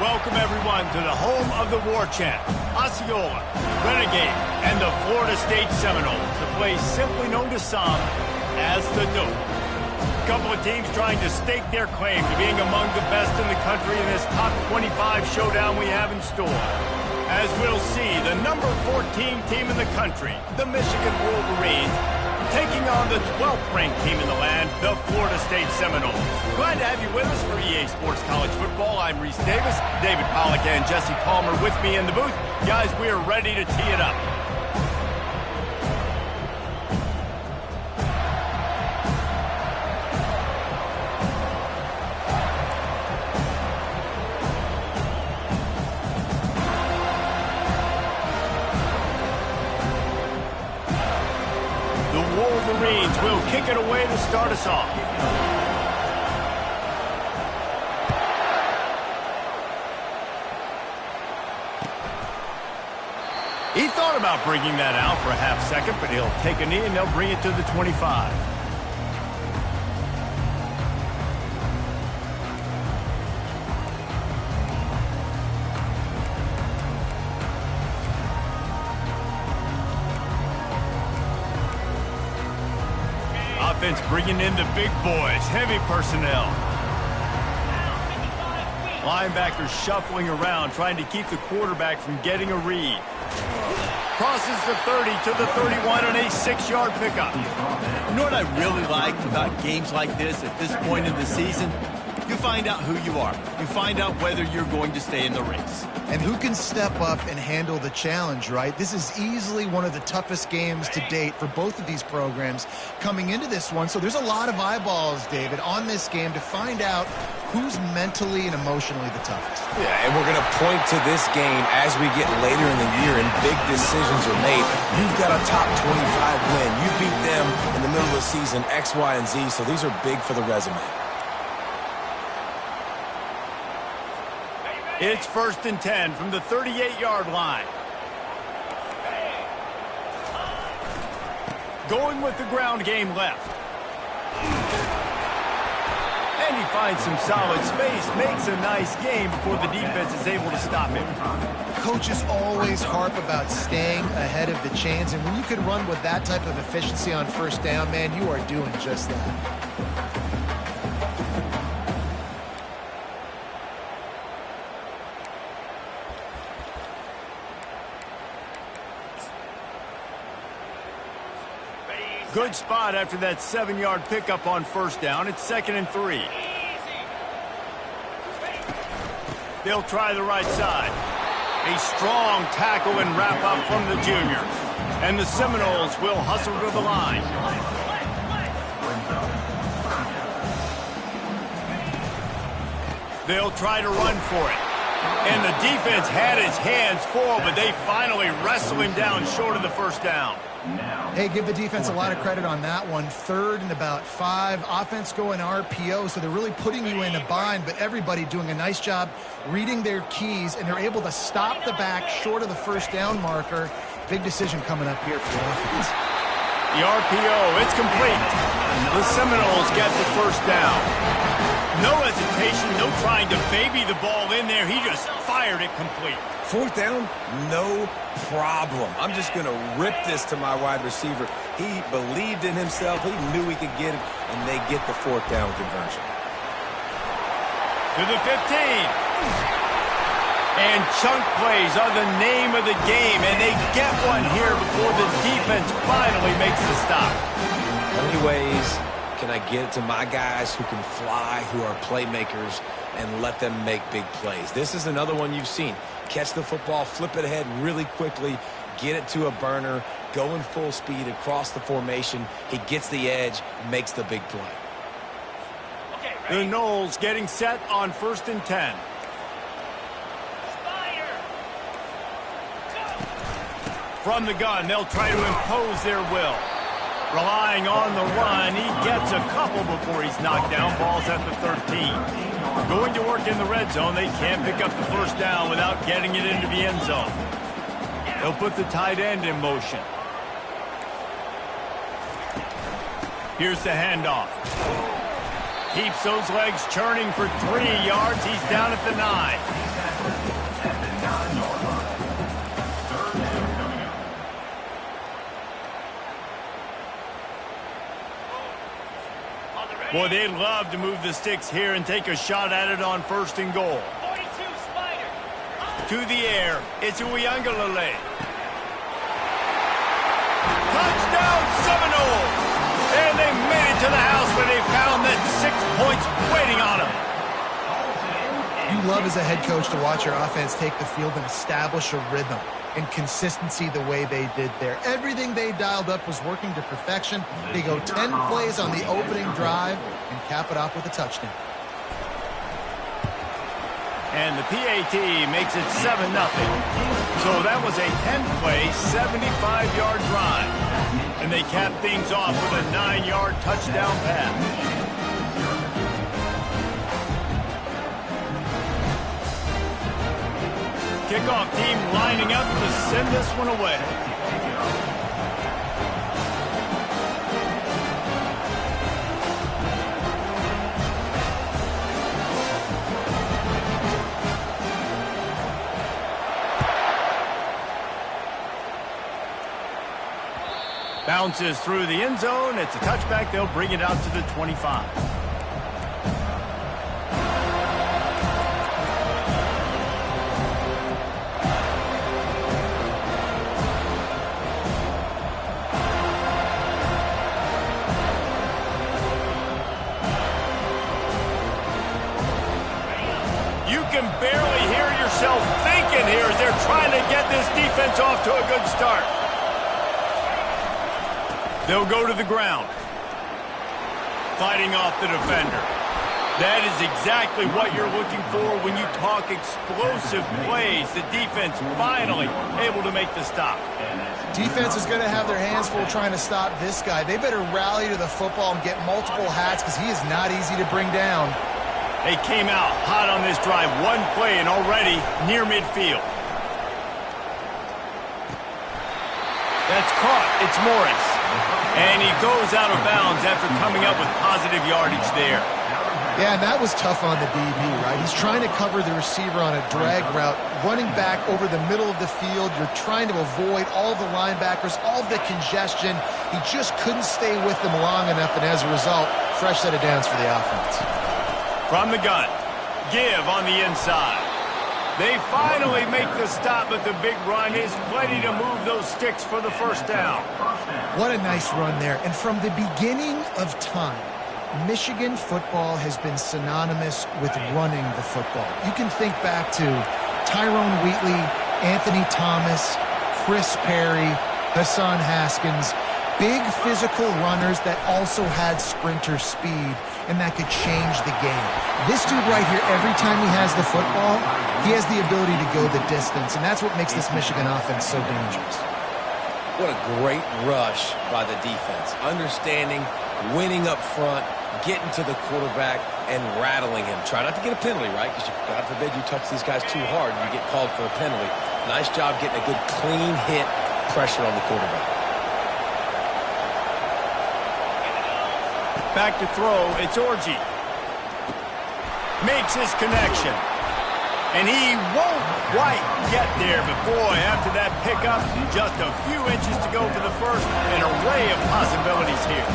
Welcome, everyone, to the home of the war chant, Osceola, Renegade, and the Florida State Seminoles, a place simply known to some as the Dope. A couple of teams trying to stake their claim to being among the best in the country in this top 25 showdown we have in store. As we'll see, the number 14 team in the country, the Michigan Wolverines, taking on the 12th-ranked team in the land, the Florida State Seminoles. Glad to have you with us for EA Sports College Football. I'm Reese Davis, David Pollack and Jesse Palmer with me in the booth. Guys, we are ready to tee it up. Wolverines will kick it away to start us off. He thought about bringing that out for a half second, but he'll take a knee and they'll bring it to the 25. Offense bringing in the big boys, heavy personnel. Linebackers shuffling around, trying to keep the quarterback from getting a read. Crosses the 30 to the 31 and a 6-yard pickup. You know what I really like about games like this at this point in the season? You find out who you are. You find out whether you're going to stay in the race. And who can step up and handle the challenge, right? This is easily one of the toughest games to date for both of these programs coming into this one. So there's a lot of eyeballs, David, on this game to find out who's mentally and emotionally the toughest. Yeah, and we're going to point to this game as we get later in the year and big decisions are made. You've got a top 25 win. You beat them in the middle of the season, X, Y, and Z, so these are big for the resume. It's 1st and 10 from the 38-yard line. Going with the ground game left. And he finds some solid space, makes a nice game before the defense is able to stop him. Coaches always harp about staying ahead of the chains, and when you can run with that type of efficiency on 1st down, man, you are doing just that. Good spot after that 7-yard pickup on 1st down. It's 2nd and 3. They'll try the right side. A strong tackle and wrap up from the junior. And the Seminoles will hustle to the line. They'll try to run for it. And the defense had his hands full, but they finally wrestle him down short of the 1st down. Hey, give the defense a lot of credit on that one. 3rd and about 5. Offense going RPO, so they're really putting you in a bind, but everybody doing a nice job reading their keys, and they're able to stop the back short of the 1st down marker. Big decision coming up here for offense. The RPO, it's complete. The Seminoles get the 1st down. No hesitation, no trying to baby the ball in there. He just fired it complete. 4th down, no problem. I'm just going to rip this to my wide receiver. He believed in himself. He knew he could get it, and they get the 4th down conversion. To the 15. And chunk plays are the name of the game, and they get one here before the defense finally makes the stop. How many ways can I get it to my guys who can fly, who are playmakers, and let them make big plays? This is another one you've seen. Catch the football, flip it ahead really quickly, get it to a burner, go in full speed across the formation. He gets the edge, makes the big play. The Noles getting set on 1st and 10. From the gun, they'll try to impose their will. Relying on the run, he gets a couple before he's knocked down. Ball's at the 13. Going to work in the red zone, they can't pick up the first down without getting it into the end zone. They'll put the tight end in motion. Here's the handoff. Keeps those legs churning for 3 yards. He's down at the 9. Boy, they'd love to move the sticks here and take a shot at it on 1st and goal. 42 Spider. To the air, it's Uiagalelei. Touchdown Seminoles! And they made it to the house where they found that 6 points waiting on them. You love as a head coach to watch your offense take the field and establish a rhythm and consistency the way they did there. Everything they dialed up was working to perfection. They go 10 plays on the opening drive and cap it off with a touchdown. And the PAT makes it 7-0. So that was a 10-play, 75-yard drive. And they cap things off with a 9-yard touchdown pass. Kickoff team lining up to send this one away. Bounces through the end zone. It's a touchback. They'll bring it out to the 25. Can barely hear yourself thinking here as they're trying to get this defense off to a good start. They'll go to the ground. Fighting off the defender. That is exactly what you're looking for when you talk explosive plays. The defense finally able to make the stop. Defense is going to have their hands full trying to stop this guy. They better rally to the football and get multiple hats because he is not easy to bring down. They came out hot on this drive. One play and already near midfield. That's caught. It's Morris. And he goes out of bounds after coming up with positive yardage there. Yeah, and that was tough on the DB, right? He's trying to cover the receiver on a drag route, running back over the middle of the field. You're trying to avoid all the linebackers, all the congestion. He just couldn't stay with them long enough, and as a result, fresh set of downs for the offense. From the gun, give on the inside. They finally make the stop, but the big run is plenty to move those sticks for the first down. What a nice run there. And from the beginning of time, Michigan football has been synonymous with running the football. You can think back to Tyrone Wheatley, Anthony Thomas, Chris Perry, Hassan Haskins, big physical runners that also had sprinter speed and that could change the game. This dude right here, every time he has the football, he has the ability to go the distance, and that's what makes this Michigan offense so dangerous. What a great rush by the defense. Understanding, winning up front, getting to the quarterback, and rattling him. Try not to get a penalty, right? Because God forbid you touch these guys too hard and you get called for a penalty. Nice job getting a good clean hit, pressure on the quarterback. Back to throw, it's Orji. Makes his connection. And he won't quite get there, but boy, after that pickup, just a few inches to go for the first, an array of possibilities here.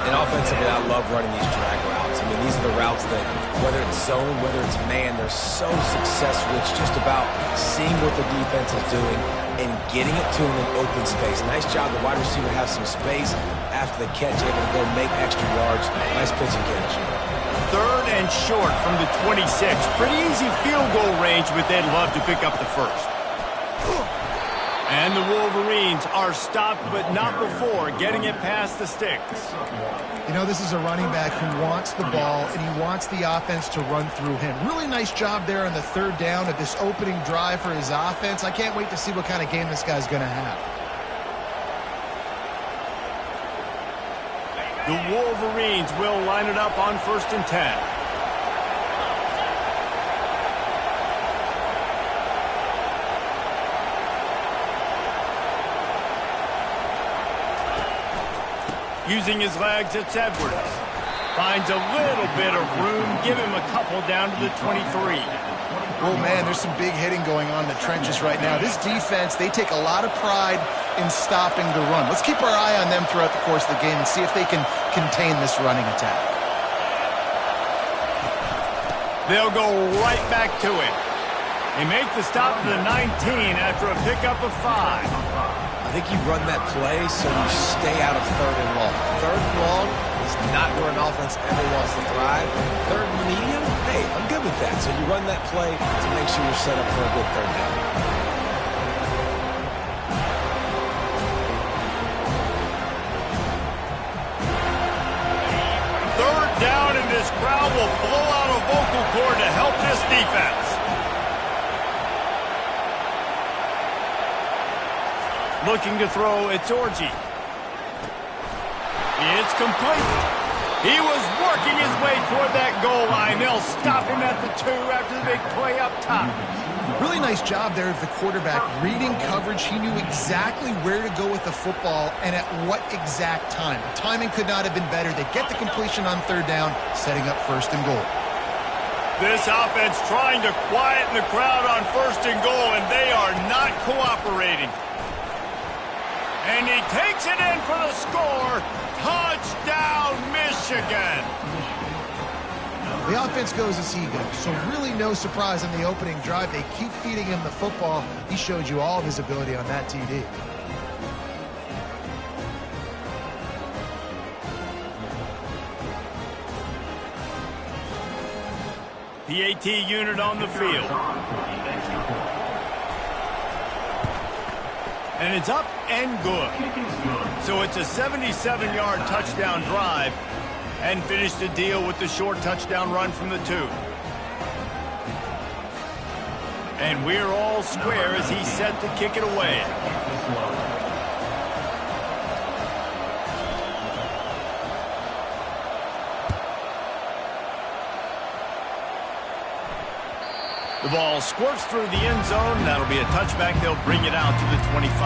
And offensively, I love running these drag routes. I mean, these are the routes that, whether it's zone, whether it's man, they're so successful. It's just about seeing what the defense is doing and getting it to him in open space. Nice job. The wide receiver has some space after the catch, able to go make extra yards. Nice pitch and catch. 3rd and short from the 26. Pretty easy field goal range, but they'd love to pick up the first. And the Wolverines are stopped, but not before getting it past the sticks. You know, this is a running back who wants the ball, and he wants the offense to run through him. Really nice job there on the third down of this opening drive for his offense. I can't wait to see what kind of game this guy's going to have. The Wolverines will line it up on 1st and 10. Using his legs, it's Edwards. Finds a little bit of room. Give him a couple down to the 23. Oh, man, there's some big hitting going on in the trenches right now. This defense, they take a lot of pride in stopping the run. Let's keep our eye on them throughout the course of the game and see if they can contain this running attack. They'll go right back to it. They make the stop to the 19 after a pickup of 5. I think you run that play so you stay out of 3rd and long. 3rd and long is not where an offense ever wants to thrive. 3rd and medium, hey, I'm good with that. So you run that play to make sure you're set up for a good 3rd down. Third down, and this crowd will blow out a vocal cord to help this defense. Looking to throw, it's Orji. It's complete. He was working his way toward that goal line. They'll stop him at the 2 after the big play up top. Really nice job there of the quarterback. Reading coverage, he knew exactly where to go with the football and at what exact time. The timing could not have been better. They get the completion on 3rd down, setting up 1st and goal. This offense trying to quieten the crowd on 1st and goal, and they are not cooperating. And he takes it in for the score. Touchdown, Michigan. The offense goes as he goes, so really no surprise on the opening drive. They keep feeding him the football. He showed you all of his ability on that TD. PAT unit on the field. And it's up and good. So it's a 77-yard touchdown drive and finish the deal with the short touchdown run from the 2. And we're all square as he's set to kick it away. The ball squirts through the end zone. That'll be a touchback. They'll bring it out to the 25.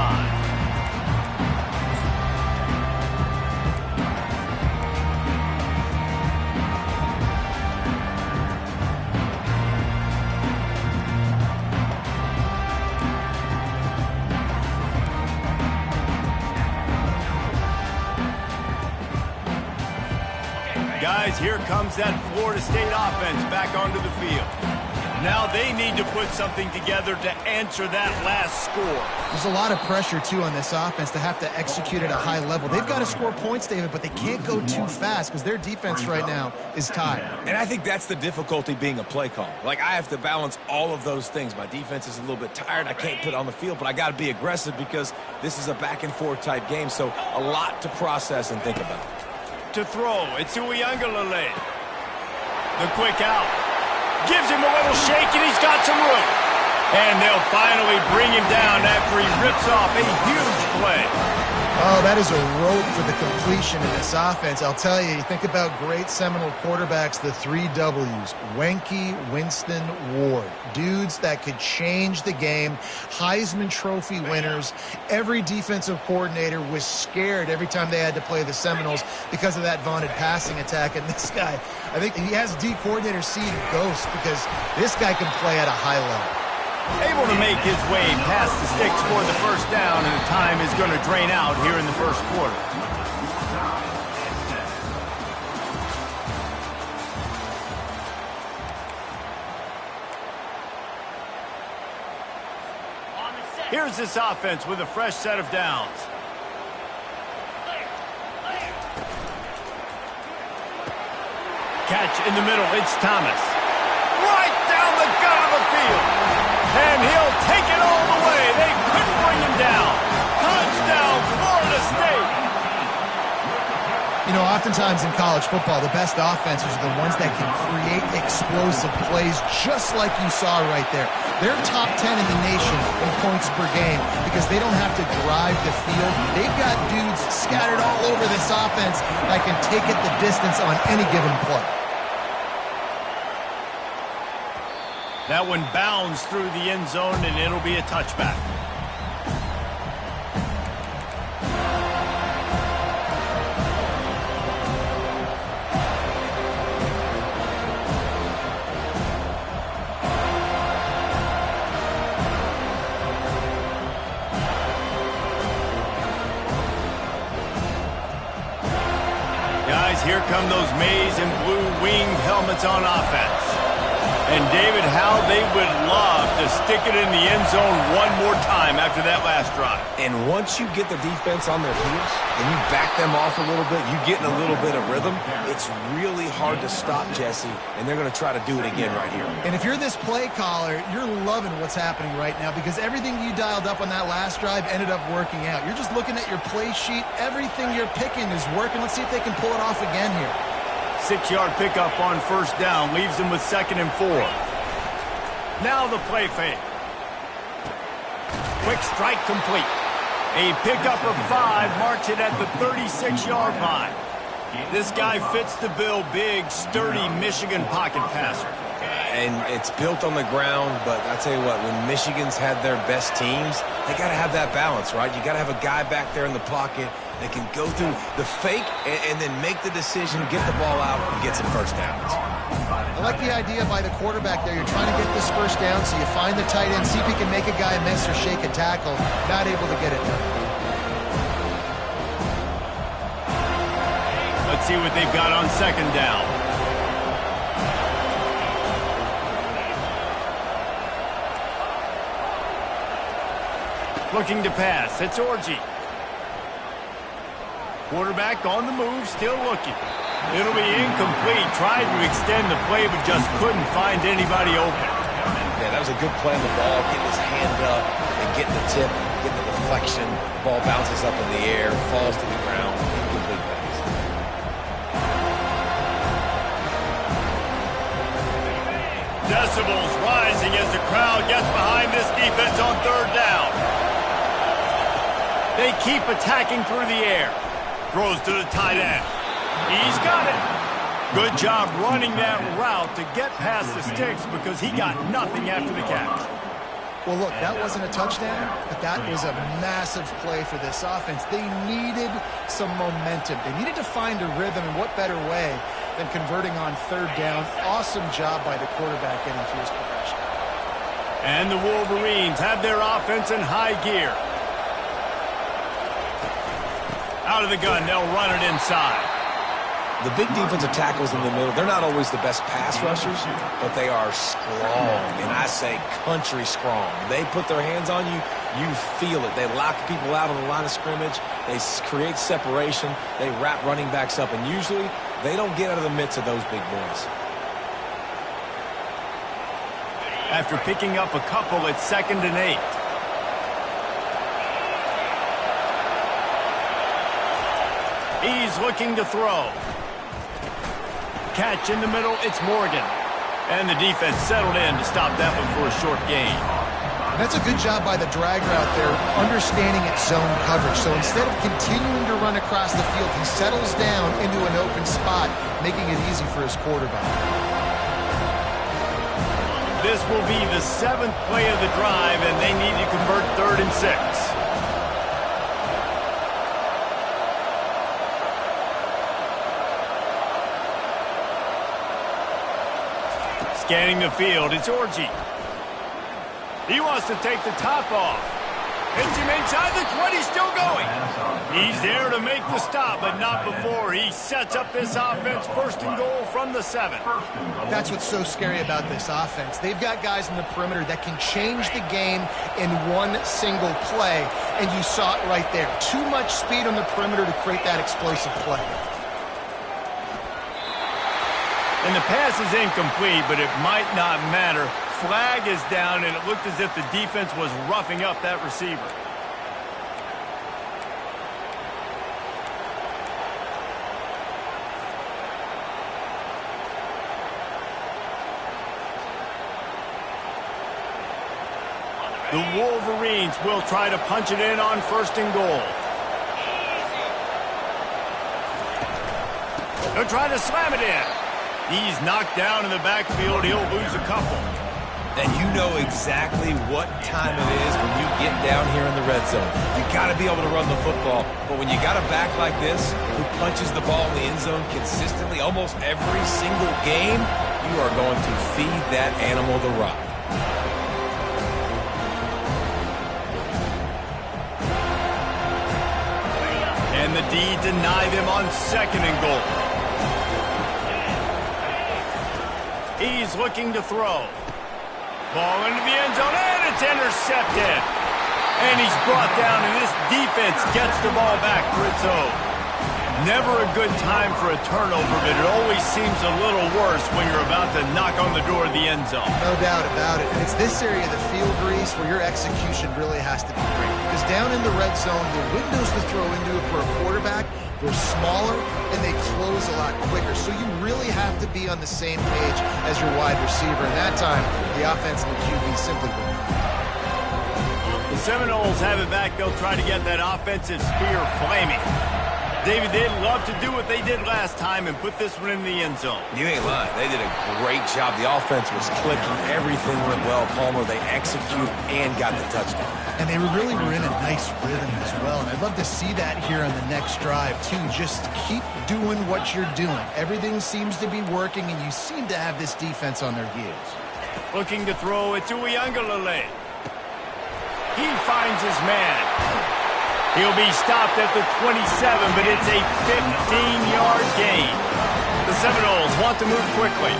Guys, here comes that Florida State offense back onto the field. Now they need to put something together to answer that last score. There's a lot of pressure, too, on this offense to have to execute at a high level. They've got to score points, David, but they can't go too fast because their defense right now is tired. And I think that's the difficulty being a play caller. Like, I have to balance all of those things. My defense is a little bit tired. I can't put it on the field, but I got to be aggressive because this is a back-and-forth type game, so a lot to process and think about. To throw, it's Uiagalelei. The quick out. Gives him a little shake, and he's got some room. And they'll finally bring him down after he rips off a huge play. Oh, that is a rope for the completion in this offense. I'll tell you, you think about great Seminole quarterbacks, the 3 W's. Wenke, Winston, Ward. Dudes that could change the game. Heisman Trophy winners. Every defensive coordinator was scared every time they had to play the Seminoles because of that vaunted passing attack. And this guy, I think he has D coordinator seed ghost because this guy can play at a high level. Able to make his way past the sticks for the first down, and the time is going to drain out here in the first quarter. Here's this offense with a fresh set of downs. Catch in the middle, it's Thomas. Right down the gut of the field. And he'll take it all the way. They couldn't bring him down. Oftentimes in college football, the best offenses are the ones that can create explosive plays just like you saw right there. They're top 10 in the nation in points per game because they don't have to drive the field. They've got dudes scattered all over this offense that can take it the distance on any given play. That one bounds through the end zone, and it'll be a touchback. Guys, here come those maize and blue winged helmets on offense. And David, how they would love to stick it in the end zone one more time after that last drive. And once you get the defense on their heels and you back them off a little bit, you get in a little bit of rhythm, it's really hard to stop, Jesse, and they're going to try to do it again right here. And if you're this play caller, you're loving what's happening right now because everything you dialed up on that last drive ended up working out. You're just looking at your play sheet. Everything you're picking is working. Let's see if they can pull it off again here. 6-yard pickup on first down leaves them with 2nd and 4. Now the play fake. Quick strike complete. A pickup of 5 marks it at the 36-yard line. This guy fits the bill, big, sturdy Michigan pocket passer. And it's built on the ground, but I tell you what, when Michigan's had their best teams, they got to have that balance, right? You got to have a guy back there in the pocket that can go through the fake and then make the decision, get the ball out, and get some first downs. I like the idea by the quarterback there. You're trying to get this first down, so you find the tight end, see if he can make a guy miss or shake a tackle. Not able to get it done. Let's see what they've got on 2nd down. Looking to pass. It's Orji. Quarterback on the move, still looking. It'll be incomplete. Tried to extend the play, but just couldn't find anybody open. Yeah, that was a good play on the ball, getting his hand up and getting the tip, getting the deflection. The ball bounces up in the air, falls to the ground. Incomplete pass. Decibels rising as the crowd gets behind this defense on 3rd down. They keep attacking through the air. Throws to the tight end. He's got it. Good job running that route to get past the sticks because he got nothing after the catch. Well, look, that wasn't a touchdown, but that was a massive play for this offense. They needed some momentum. They needed to find a rhythm, and what better way than converting on 3rd down. Awesome job by the quarterback getting through his progression. And the Wolverines have their offense in high gear. Out of the gun, they'll run it inside. The big defensive tackles in the middle, they're not always the best pass rushers, but they are strong, and I say country strong. They put their hands on you, you feel it. They lock people out on the line of scrimmage. They create separation. They wrap running backs up, and usually they don't get out of the midst of those big boys. After picking up a couple, it's 2nd and 8. He's looking to throw. Catch in the middle, it's Morgan. And the defense settled in to stop that one for a short gain. That's a good job by the drag route there, understanding its zone coverage. So instead of continuing to run across the field, he settles down into an open spot, making it easy for his quarterback. This will be the 7th play of the drive, and they need to convert 3rd and 6. Scanning the field, it's Orji. He wants to take the top off. Hits him inside the 20, still going. He's there to make the stop, but not before he sets up this offense 1st and goal from the 7. That's what's so scary about this offense. They've got guys in the perimeter that can change the game in one single play, and you saw it right there. Too much speed on the perimeter to create that explosive play. And the pass is incomplete, but it might not matter. Flag is down, and it looked as if the defense was roughing up that receiver. The Wolverines will try to punch it in on 1st and goal. They'll try to slam it in. He's knocked down in the backfield. He'll lose a couple. And you know exactly what time it is when you get down here in the red zone. You got to be able to run the football. But when you got a back like this who punches the ball in the end zone consistently almost every single game, you are going to feed that animal the rock. And the D deny them on 2nd and goal. He's looking to throw. Ball into the end zone, and it's intercepted. And he's brought down, and this defense gets the ball back for its own. Never a good time for a turnover, but it always seems a little worse when you're about to knock on the door of the end zone. No doubt about it. And it's this area of the field, Reese, where your execution really has to be great. Because down in the red zone, the windows to throw into it for a quarterback, they're smaller and they close a lot quicker. So you really have to be on the same page as your wide receiver. And that time, the offense and the QB simply were not. The Seminoles have it back. They'll try to get that offensive spear flaming. David, they'd love to do what they did last time and put this one in the end zone. You ain't lying. They did a great job. The offense was clicking. Everything went well. Palmer, they executed and got the touchdown. And they really were in a nice rhythm as well. And I'd love to see that here on the next drive, too. Just keep doing what you're doing. Everything seems to be working, and you seem to have this defense on their heels. Looking to throw it to Uiagalelei. He finds his man. He'll be stopped at the 27, but it's a 15-yard gain. The Seminoles want to move quickly.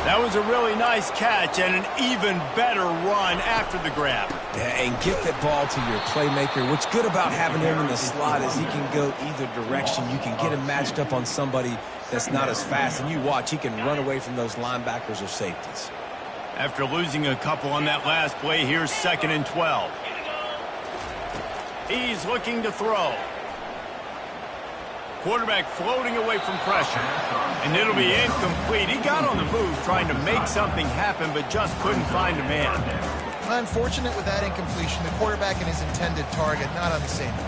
That was a really nice catch and an even better run after the grab. Yeah, and get that ball to your playmaker. What's good about having him in the slot is he can go either direction. You can get him matched up on somebody that's not as fast, and you watch, he can run away from those linebackers or safeties. After losing a couple on that last play, here's 2nd and 12. He's looking to throw. Quarterback floating away from pressure. And it'll be incomplete. He got on the move trying to make something happen, but just couldn't find a man. Unfortunate with that incompletion. The quarterback and his intended target not on the same page.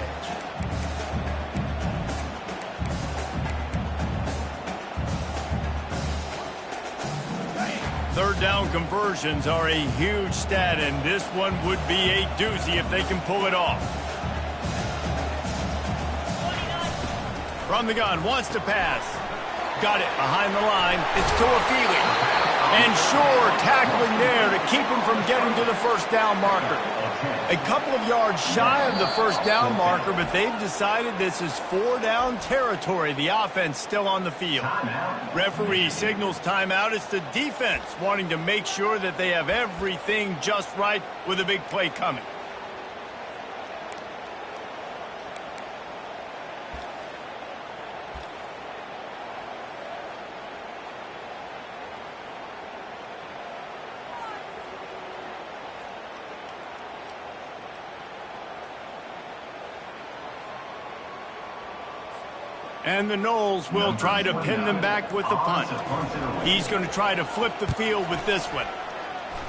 3rd down conversions are a huge stat, and this one would be a doozy if they can pull it off. From the gun, wants to pass. Got it behind the line. It's Toafili. And sure, tackling there to keep him from getting to the 1st down marker. A couple of yards shy of the 1st down marker, but they've decided this is 4-down territory. The offense still on the field. Referee signals timeout. It's the defense wanting to make sure that they have everything just right with a big play coming. And the Noles will try to pin them back with the punt. He's going to try to flip the field with this one.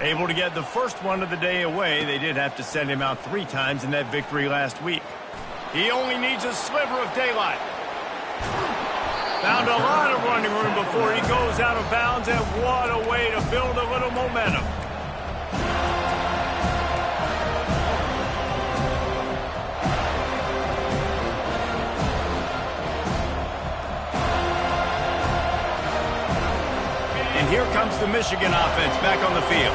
Able to get the first one of the day away. They did have to send him out 3 times in that victory last week. He only needs a sliver of daylight. Found a lot of running room before he goes out of bounds, and what a way to build a little momentum. And here comes the Michigan offense back on the field.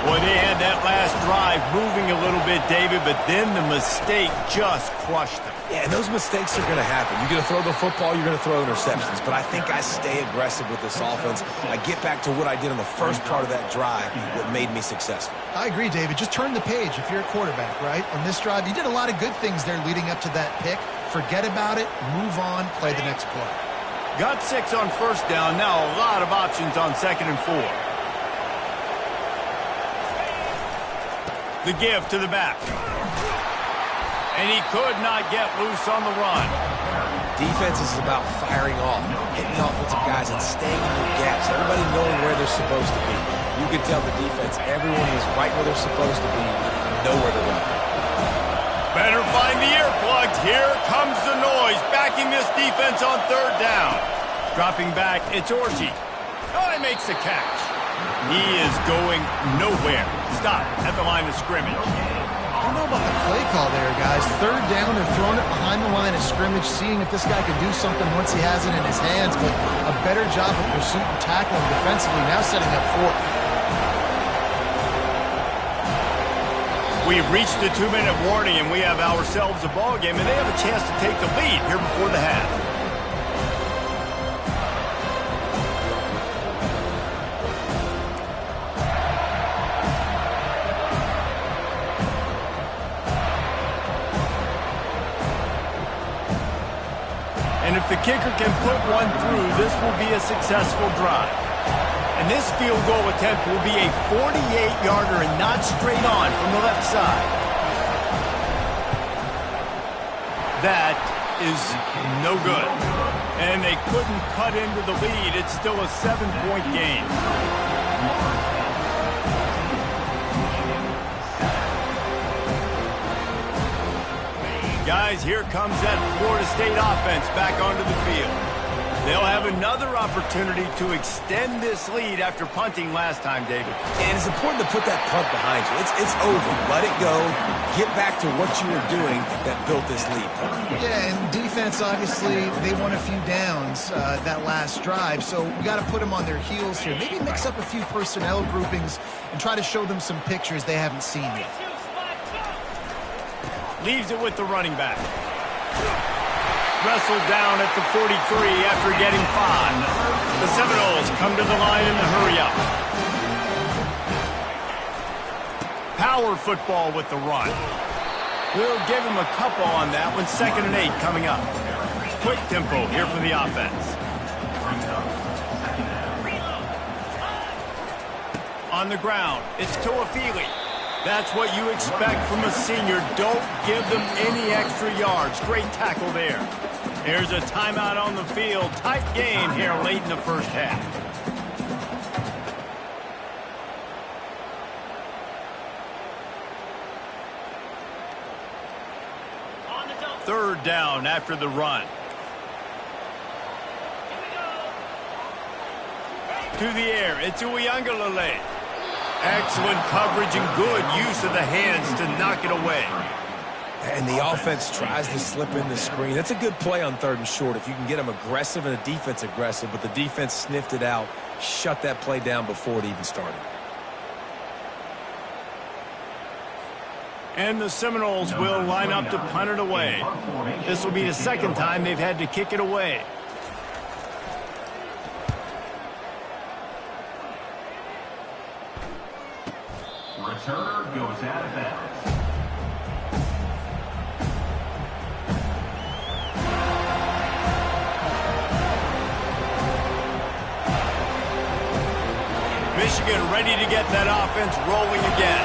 Boy, they had that last drive moving a little bit, David, but then the mistake just crushed them. Yeah, and those mistakes are going to happen. You're going to throw the football, you're going to throw interceptions. But I think I stay aggressive with this offense. I get back to what I did on the first part of that drive that made me successful. I agree, David. Just turn the page if you're a quarterback, right? On this drive, you did a lot of good things there leading up to that pick. Forget about it, move on, play the next play. Got 6 on 1st down. Now a lot of options on 2nd and 4. The give to the back. And he could not get loose on the run. Defense is about firing off, hitting the offensive guys, and staying in their gaps. Everybody knowing where they're supposed to be. You could tell the defense, everyone was right where they're supposed to be. nowhere to run. Better find the earplugs. Here comes the noise, backing this defense on third down. Dropping back, it's Orji. Oh, he makes the catch. He is going nowhere. Stop at the line of scrimmage. I don't know about the play call there, guys. Third down, they're throwing it behind the line of scrimmage, seeing if this guy can do something once he has it in his hands, but a better job of pursuit and tackling defensively, now setting up fourth. We've reached the 2-minute warning, and we have ourselves a ball game, and they have a chance to take the lead here before the half. And if the kicker can put one through, this will be a successful drive. And this field goal attempt will be a 48-yarder and not straight on from the left side. That is no good. And they couldn't cut into the lead. It's still a 7-point game. Guys, here comes that Florida State offense back onto the field. They'll have another opportunity to extend this lead after punting last time, David. And it's important to put that punt behind you. It's over. Let it go. Get back to what you were doing that built this lead. Yeah, and defense, obviously, they won a few downs that last drive, so we got to put them on their heels here. Maybe mix up a few personnel groupings and try to show them some pictures they haven't seen yet. Leaves it with the running back. Wrestled down at the 43 after getting 5. The Seminoles come to the line in the hurry-up. Power football with the run. We'll give him a couple on that one. 2nd and 8 coming up. Quick tempo here for the offense. On the ground, it's Toafili. That's what you expect from a senior. Don't give them any extra yards. Great tackle there. There's a timeout on the field. Tight game here late in the first half. Third down after the run. To the air, it's Uiagalelei. Excellent coverage and good use of the hands to knock it away. And the offense tries to slip in the screen. That's a good play on 3rd and short if you can get them aggressive and the defense aggressive, but the defense sniffed it out, shut that play down before it even started. And the Seminoles will line up to punt it away. This will be the 2nd time they've had to kick it away. Returner goes out of bounds. Michigan ready to get that offense rolling again.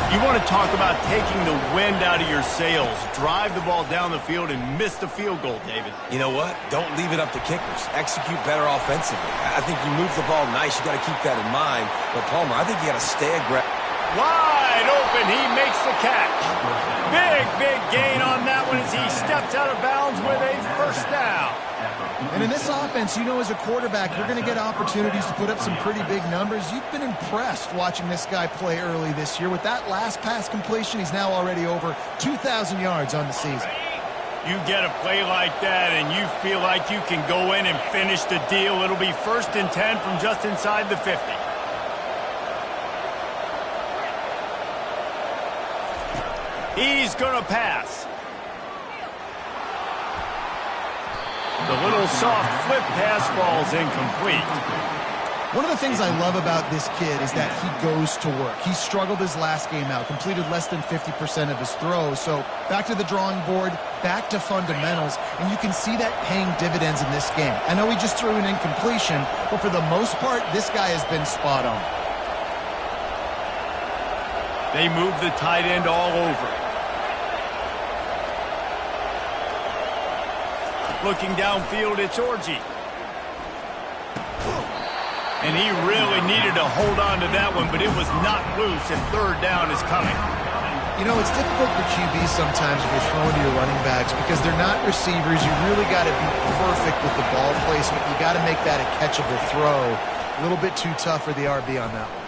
You want to talk about taking the wind out of your sails. Drive the ball down the field and miss the field goal, David. You know what? Don't leave it up to kickers. Execute better offensively. I think you move the ball nice. You got to keep that in mind. But, Palmer, I think you got to stay aggressive. Wide open, he makes the catch. Big gain on that one as he steps out of bounds with a first down. And in this offense, you know, as a quarterback, you're going to get opportunities to put up some pretty big numbers. You've been impressed watching this guy play early this year. With that last pass completion, he's now already over 2,000 yards on the season. You get a play like that and you feel like you can go in and finish the deal. It'll be 1st and 10 from just inside the 50. He's going to pass. The little soft flip pass falls incomplete. One of the things I love about this kid is that he goes to work. He struggled his last game out, completed less than 50% of his throws. So back to the drawing board, back to fundamentals, and you can see that paying dividends in this game. I know he just threw an incompletion, but for the most part, this guy has been spot on. They move the tight end all over. Looking downfield, it's Orji. And he really needed to hold on to that one, but it was not loose, and 3rd down is coming. You know, it's difficult for QBs sometimes when you're throwing to your running backs because they're not receivers. You really got to be perfect with the ball placement. You got to make that a catchable throw. A little bit too tough for the RB on that one.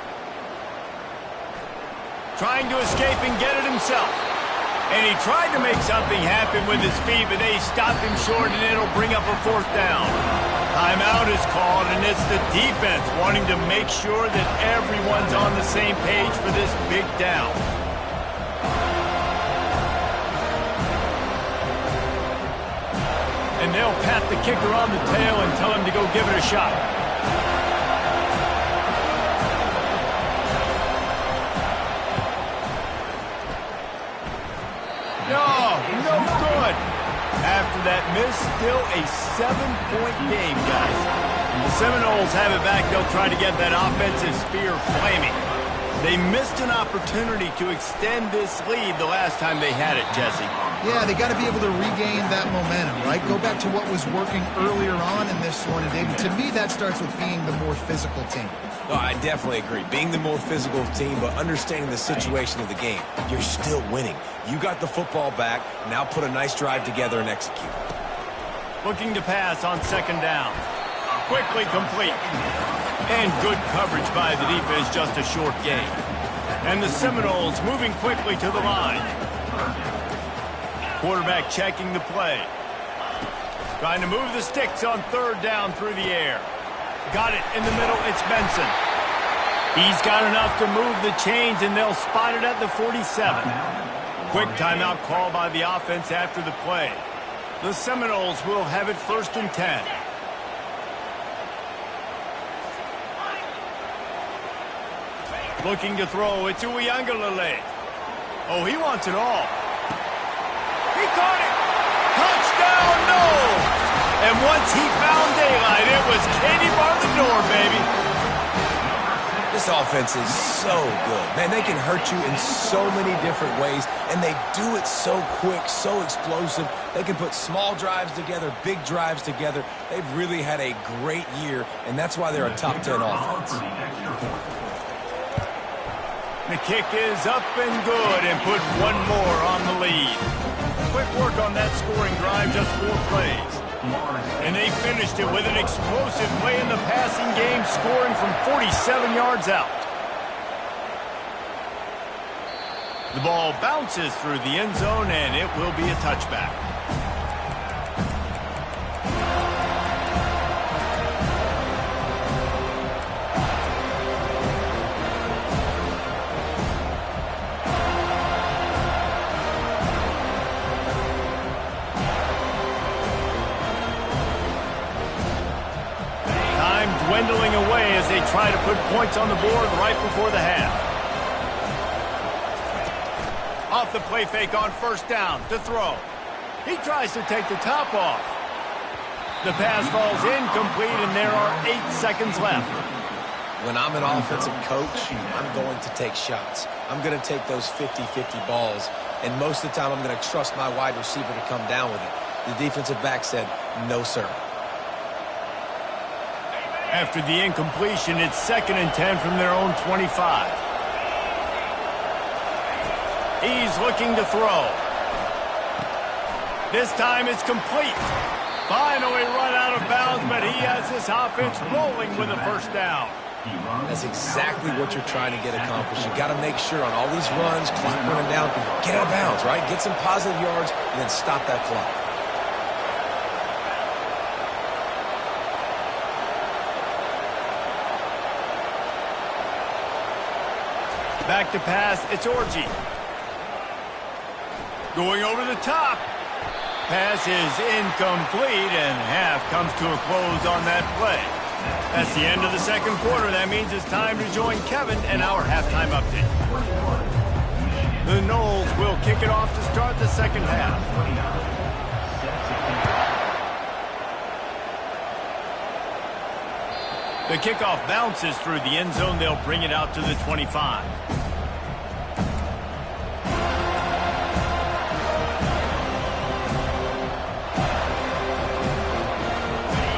Trying to escape and get it himself. And he tried to make something happen with his feet, but they stopped him short, and it'll bring up a 4th down. Timeout is called, and it's the defense wanting to make sure that everyone's on the same page for this big down. And they'll pat the kicker on the tail and tell him to go give it a shot. No good. After that miss, still a 7-point game, guys. The Seminoles have it back. They'll try to get that offensive spear flaming. They missed an opportunity to extend this lead the last time they had it, Jesse. Yeah, they got to be able to regain that momentum, right? Go back to what was working earlier on in this one. And David, to me, that starts with being the more physical team. No, I definitely agree. Being the more physical team, but understanding the situation of the game. You're still winning. You got the football back. Now put a nice drive together and execute. Looking to pass on 2nd down. Quickly complete. And good coverage by the defense, just a short gain. And the Seminoles moving quickly to the line. Quarterback checking the play. Trying to move the sticks on 3rd down through the air. Got it in the middle. It's Benson. He's got enough to move the chains, and they'll spot it at the 47. Quick timeout call by the offense after the play. The Seminoles will have it 1st and 10. Looking to throw. It's Uiagalelei. Oh, he wants it all. He caught it. Touchdown, no! And once he found daylight, it was Katie bar the door, baby. This offense is so good. Man, they can hurt you in so many different ways, and they do it so quick, so explosive. They can put small drives together, big drives together. They've really had a great year, and that's why they're a top 10 offense. The kick is up and good, and put one more on the lead. Quick work on that scoring drive, just 4 plays. And they finished it with an explosive play in the passing game, scoring from 47 yards out. The ball bounces through the end zone, and it will be a touchback. Dwindling away as they try to put points on the board right before the half. Off the play fake on 1st down to throw. He tries to take the top off. The pass falls incomplete, and there are 8 seconds left. When I'm an offensive coach, I'm going to take shots. I'm going to take those 50-50 balls, and most of the time I'm going to trust my wide receiver to come down with it. The defensive back said, no, sir. After the incompletion, it's 2nd and 10 from their own 25. He's looking to throw. This time it's complete. Finally run out of bounds, but he has this offense rolling with a 1st down. That's exactly what you're trying to get accomplished. You got to make sure on all these runs, clock running down, get out of bounds, right? Get some positive yards, and then stop that clock. Back to pass, it's Orji. Going over the top. Pass is incomplete, and half comes to a close on that play. That's the end of the 2nd quarter. That means it's time to join Kevin and our halftime update. The Noles will kick it off to start the 2nd half. The kickoff bounces through the end zone. They'll bring it out to the 25.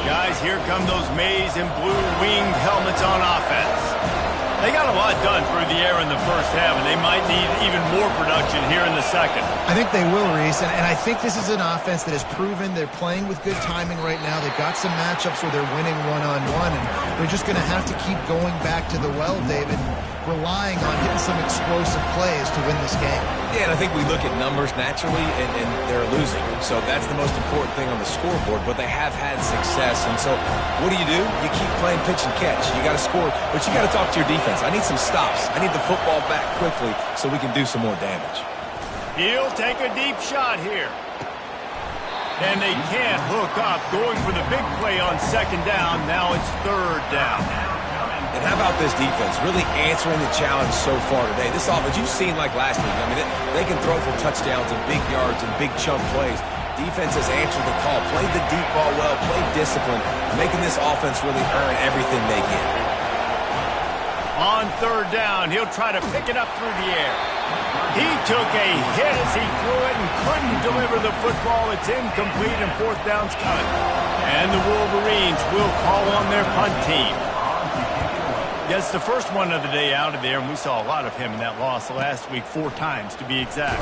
Guys, here come those maize and blue winged helmets on offense. They got a lot done through the air in the first half, and they might need even more production here in the second. I think they will, Reese, and I think this is an offense that has proven they're playing with good timing right now. They've got some matchups where they're winning one-on-one, and they're just going to have to keep going back to the well, David, relying on hitting some explosive plays to win this game. Yeah, and I think we look at numbers naturally, and they're losing. So that's the most important thing on the scoreboard, but they have had success. And so what do? You keep playing pitch and catch. You got to score, but you got to talk to your defense. I need some stops. I need the football back quickly so we can do some more damage. He'll take a deep shot here. And they can't hook up, going for the big play on second down. Now it's third down. And how about this defense really answering the challenge so far today? This offense, you've seen like last week. I mean, they can throw for touchdowns and big yards and big chunk plays. Defense has answered the call, played the deep ball well, played discipline, making this offense really earn everything they get. On third down, he'll try to pick it up through the air. He took a hit as he threw it and couldn't deliver the football. It's incomplete and fourth down's coming. And the Wolverines will call on their punt team. That's the first one of the day out of there, and we saw a lot of him in that loss last week, 4 times to be exact.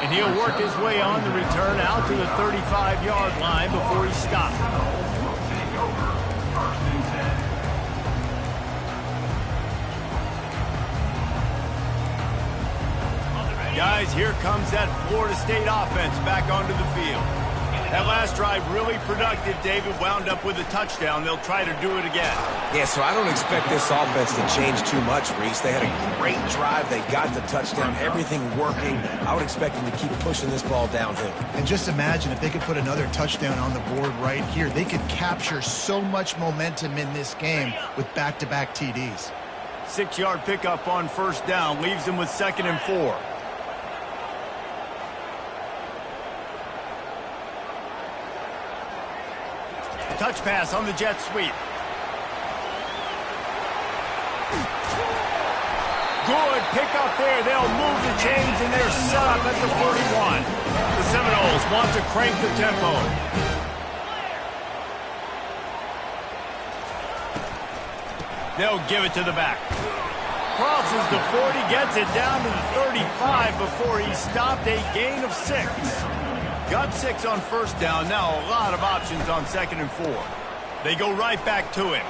And he'll work his way on the return out to the 35-yard line before he stopped. Guys, here comes that Florida State offense back onto the field. That last drive really productive. David wound up with a touchdown. They'll try to do it again. Yeah, so I don't expect this offense to change too much, Reese. They had a great drive. They got the touchdown. Everything working. I would expect them to keep pushing this ball downhill. And just imagine if they could put another touchdown on the board right here. They could capture so much momentum in this game with back-to-back TDs. 6-yard pickup on first down. Leaves them with 2nd and 4. Touch pass on the jet sweep. Good pick up there. They'll move the chains, and they're set up at the 41. The Seminoles want to crank the tempo. They'll give it to the back. Crosses the 40, gets it down to the 35 before he stopped. A gain of 6. Got 6 on first down. Now a lot of options on 2nd and 4. They go right back to him.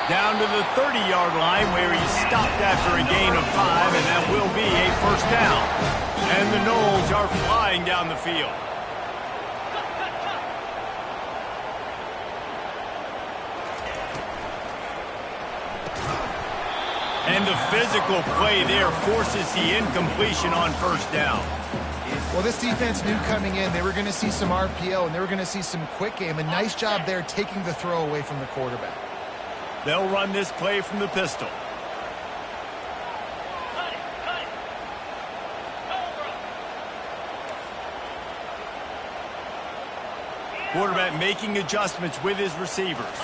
Down to the 30-yard line where he stopped after a gain of 5, and that will be a first down. And the Noles are flying down the field. And the physical play there forces the incompletion on first down. Well, this defense knew coming in they were going to see some RPO and they were going to see some quick game. A nice job there taking the throw away from the quarterback. They'll run this play from the pistol. Quarterback making adjustments with his receivers.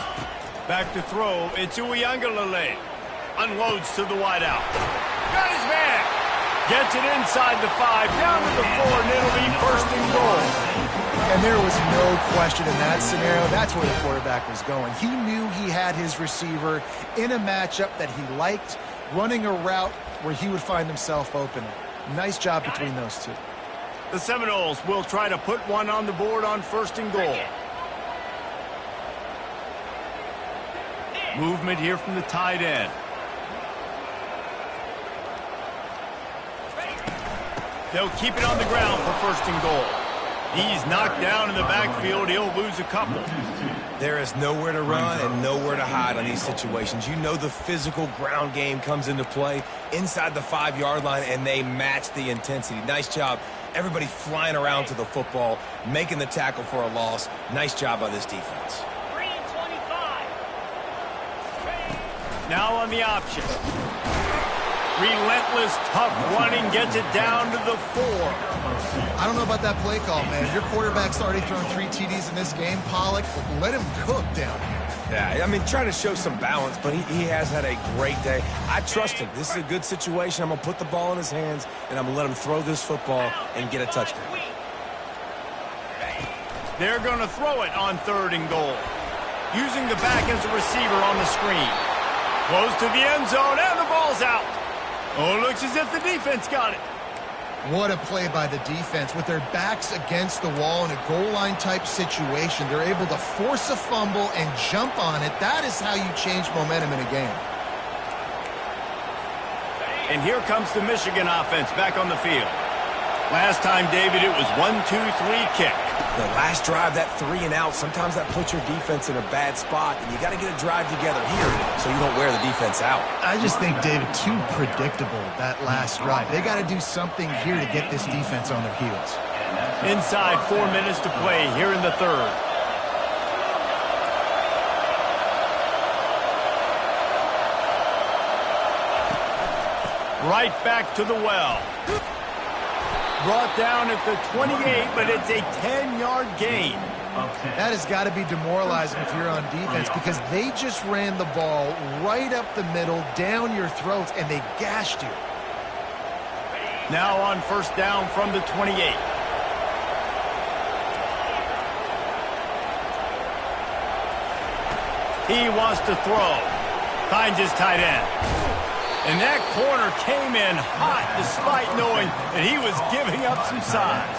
Back to throw. It's Uiagalelei. Unloads to the wideout. Got his man. Gets it inside the 5, down to the 4, and it'll be first and goal. And there was no question in that scenario. That's where the quarterback was going. He knew he had his receiver in a matchup that he liked, running a route where he would find himself open. Nice job between those two. The Seminoles will try to put one on the board on first and goal. Movement here from the tight end. They'll keep it on the ground for first and goal. He's knocked down in the backfield. He'll lose a couple. There is nowhere to run and nowhere to hide on these situations. You know the physical ground game comes into play inside the 5-yard line, and they match the intensity. Nice job. Everybody flying around to the football, making the tackle for a loss. Nice job by this defense. 3-25. Now on the option. Relentless, tough running, gets it down to the 4. I don't know about that play call, man. Your quarterback's already thrown 3 TDs in this game, Pollock. Let him cook down here. Yeah, I mean, trying to show some balance, but he has had a great day. I trust him. This is a good situation. I'm going to put the ball in his hands, and I'm going to let him throw this football and get a touchdown. They're going to throw it on 3rd and goal. using the back as a receiver on the screen. Close to the end zone, and the ball's out. Oh, it looks as if the defense got it. What a play by the defense. With their backs against the wall in a goal line type situation, they're able to force a fumble and jump on it. That is how you change momentum in a game. And here comes the Michigan offense back on the field. Last time, David, it was 1-2-3 kick. The last drive, that 3 and out, sometimes that puts your defense in a bad spot, and you got to get a drive together here so you don't wear the defense out. I just think, David, too predictable, that last drive. They got to do something here to get this defense on their heels. Inside 4 minutes to play here in the third. Right back to the well. Brought down at the 28, but it's a 10-yard gain. That has got to be demoralizing if you're on defense because they just ran the ball right up the middle, down your throats, and they gashed you. Now on first down from the 28. He wants to throw. Finds his tight end. And that corner came in hot despite knowing that he was giving up some size.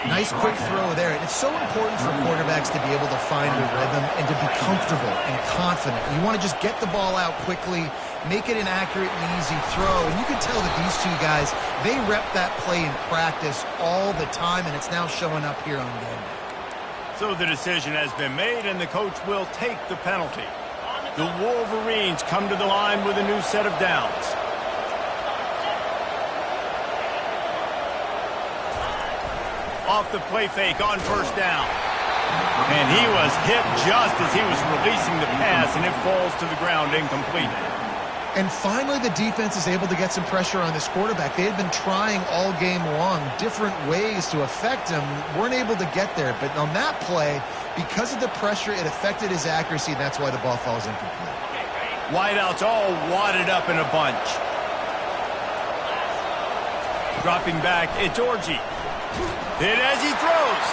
Nice quick throw there. And it's so important for quarterbacks to be able to find a rhythm and to be comfortable and confident. You want to just get the ball out quickly, make it an accurate and easy throw. And you can tell that these two guys, they rep that play in practice all the time, and it's now showing up here on game day. So the decision has been made, and the coach will take the penalty. The Wolverines come to the line with a new set of downs. Off the play fake on first down. And he was hit just as he was releasing the pass, and it falls to the ground incomplete. And finally, the defense is able to get some pressure on this quarterback. They had been trying all game long different ways to affect him, weren't able to get there. But on that play, because of the pressure, it affected his accuracy, and that's why the ball falls incomplete. Wideouts all wadded up in a bunch. Dropping back, it's Orji. Hit as he throws.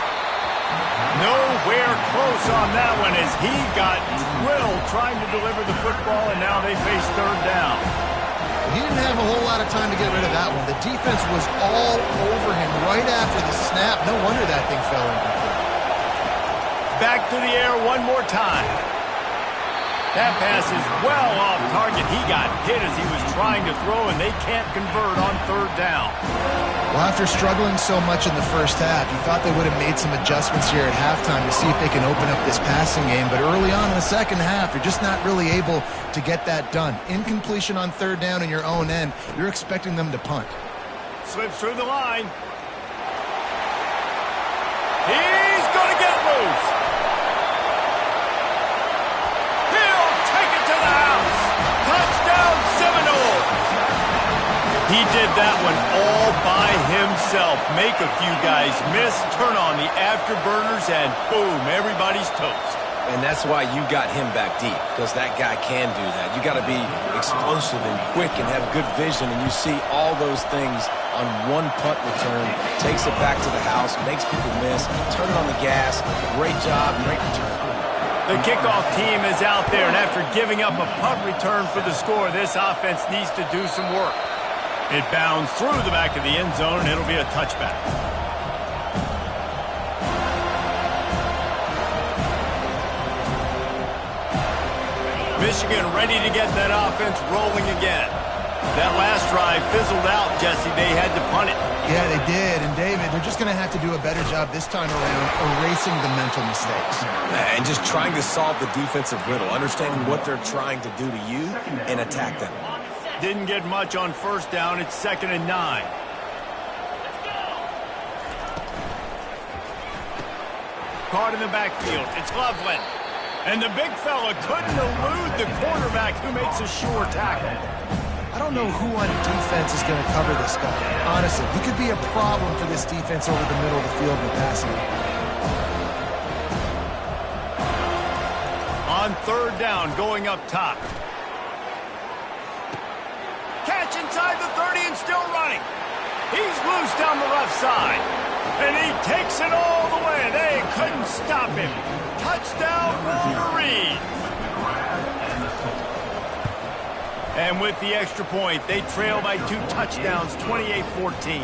Nowhere close on that one as he got drilled trying to deliver the football, and now they face third down. He didn't have a whole lot of time to get rid of that one. The defense was all over him right after the snap. No wonder that thing fell incomplete. Back to the air one more time. That pass is well off target. He got hit as he was trying to throw, and they can't convert on third down. Well, after struggling so much in the first half, you thought they would have made some adjustments here at halftime to see if they can open up this passing game. But early on in the second half, you're just not really able to get that done. Incompletion on third down in your own end, you're expecting them to punt. Slips through the line. He's going to get loose. He'll take it to the house. Touchdown Seminoles. He did that one all by himself. Make a few guys miss, turn on the afterburners, and boom, everybody's toast. And that's why you got him back deep, because that guy can do that. You got to be explosive and quick and have good vision, and you see all those things on one punt return. Takes it back to the house, makes people miss, turn it on the gas. Great job, great return. The kickoff team is out there, and after giving up a punt return for the score, this offense needs to do some work. It bounds through the back of the end zone, and it'll be a touchback. Michigan ready to get that offense rolling again. That last drive fizzled out, Jesse. They had to punt it. Yeah, they did. And, David, they're just going to have to do a better job this time around erasing the mental mistakes. And just trying to solve the defensive riddle, understanding what they're trying to do to you and attack them. Didn't get much on first down. It's 2nd and 9. Caught in the backfield. It's Loveland. And the big fella couldn't elude the quarterback who makes a sure tackle. I don't know who on defense is going to cover this guy. Honestly, he could be a problem for this defense over the middle of the field in the passing game. On third down, going up top. Catch inside the 30 and still running. He's loose down the left side. And he takes it all the way. They couldn't stop him. Touchdown, Wolverines! And with the extra point, they trail by 2 touchdowns, 28-14.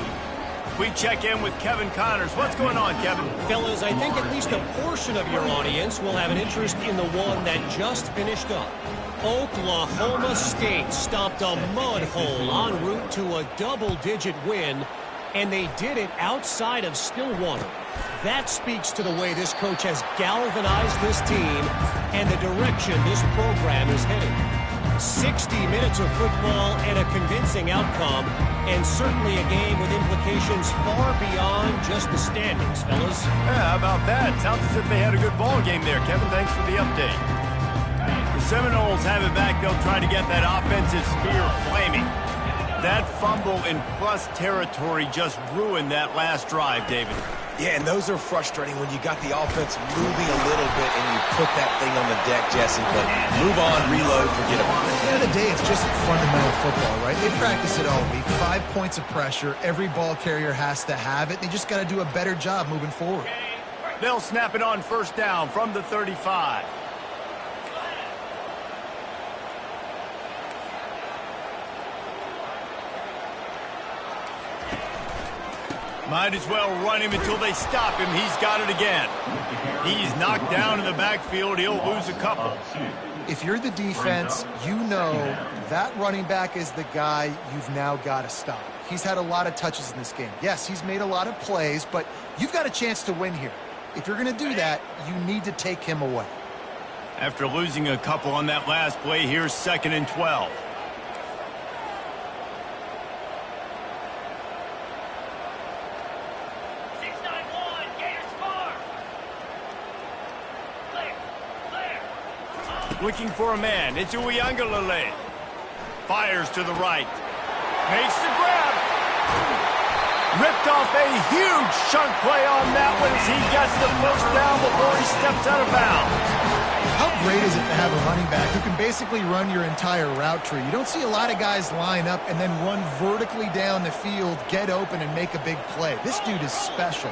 We check in with Kevin Connors. What's going on, Kevin? Fellas, I think at least a portion of your audience will have an interest in the one that just finished up. Oklahoma State stopped a mud hole en route to a double-digit win, and they did it outside of Stillwater. That speaks to the way this coach has galvanized this team and the direction this program is headed. 60 minutes of football and a convincing outcome, and certainly a game with implications far beyond just the standings, fellas. Yeah, how about that? Sounds as if they had a good ball game there. Kevin, thanks for the update. The Seminoles have it back. They'll try to get that offensive spear flaming. That fumble in plus territory just ruined that last drive, David. Yeah, and those are frustrating when you got the offense moving a little bit and you put that thing on the deck, Jesse. But move on, reload, forget about it. At the end of the day, it's just fundamental football, right? They practice it all week. 5 points of pressure. Every ball carrier has to have it. They just got to do a better job moving forward. They'll snap it on first down from the 35. Might as well run him until they stop him. He's got it again. He's knocked down in the backfield. He'll lose a couple. If you're the defense, you know that running back is the guy you've now got to stop. He's had a lot of touches in this game. Yes, he's made a lot of plays, but you've got a chance to win here. If you're going to do that, you need to take him away. After losing a couple on that last play, here's 2nd and 12. Looking for a man. It's Uiagalelei. Fires to the right. Makes the grab. Ripped off a huge chunk play on that one as he gets the first down before he steps out of bounds. How great is it to have a running back who can basically run your entire route tree? You don't see a lot of guys line up and then run vertically down the field, get open, and make a big play. This dude is special.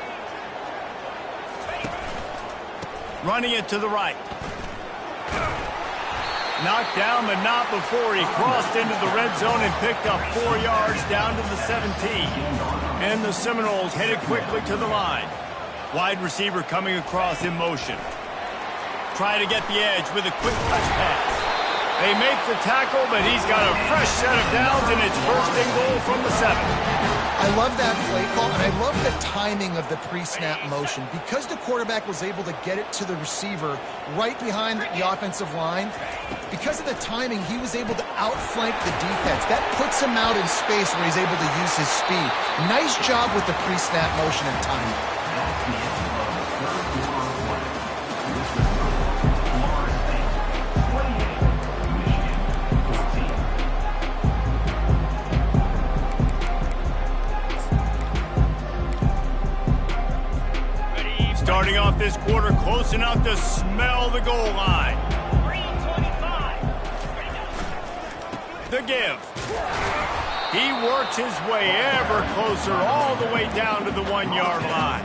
Running it to the right. Knocked down, but not before he crossed into the red zone and picked up 4 yards down to the 17. And the Seminoles headed quickly to the line. Wide receiver coming across in motion. Try to get the edge with a quick touch pass. They make the tackle, but he's got a fresh set of downs, and it's 1st and goal from the 7. I love that play call, and I love the timing of the pre-snap motion. Because the quarterback was able to get it to the receiver right behind the offensive line, because of the timing, he was able to outflank the defense. That puts him out in space where he's able to use his speed. Nice job with the pre-snap motion and timing. Starting off this quarter close enough to smell the goal line. The give. He works his way ever closer all the way down to the 1-yard line.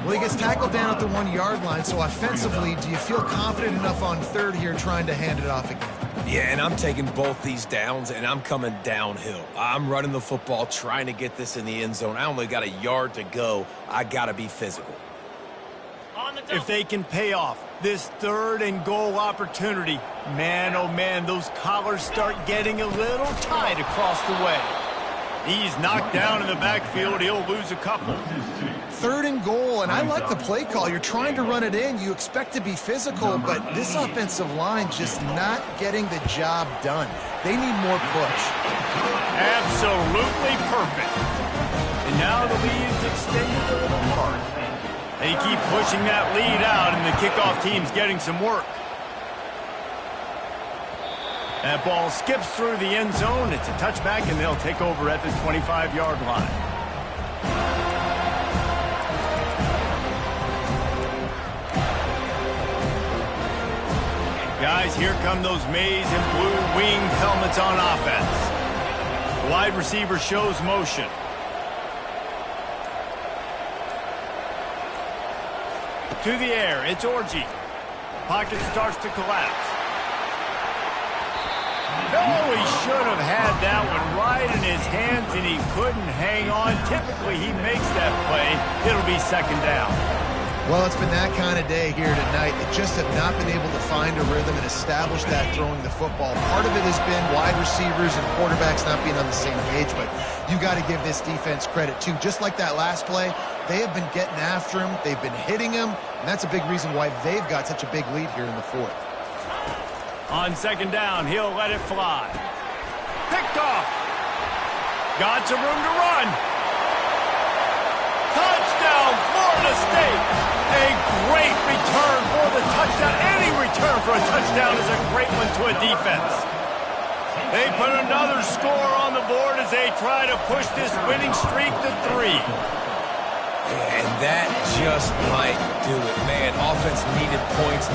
Well, he gets tackled down at the 1-yard line, so offensively, do you feel confident enough on 3rd here trying to hand it off again? Yeah, and I'm taking both these downs, and I'm coming downhill. I'm running the football, trying to get this in the end zone. I only got a yard to go. I got to be physical. If they can pay off this 3rd and goal opportunity, man, oh man, those collars start getting a little tight across the way. He's knocked down in the backfield. He'll lose a couple. 3rd and goal, and I like the play call. You're trying to run it in. You expect to be physical, but this offensive line just not getting the job done. They need more push. Absolutely perfect. And now the lead's extended a little more. They keep pushing that lead out, and the kickoff team's getting some work. That ball skips through the end zone. It's a touchback, and they'll take over at the 25-yard line. Guys, here come those maize and blue winged helmets on offense. The wide receiver shows motion. To the air, it's Orji. Pocket starts to collapse. No, he should have had that one right in his hands, and he couldn't hang on. Typically, he makes that play. It'll be second down. Well, it's been that kind of day here tonight. They just have not been able to find a rhythm and establish that throwing the football. Part of it has been wide receivers and quarterbacks not being on the same page, but you got to give this defense credit, too. Just like that last play, they have been getting after him. They've been hitting him, and that's a big reason why they've got such a big lead here in the fourth. On second down, he'll let it fly. Picked off. Got some room to run. Touchdown, Florida State. A great return for the touchdown. Any return for a touchdown is a great one to a defense. They put another score on the board as they try to push this winning streak to 3. And that just might do it, man. Offense needed points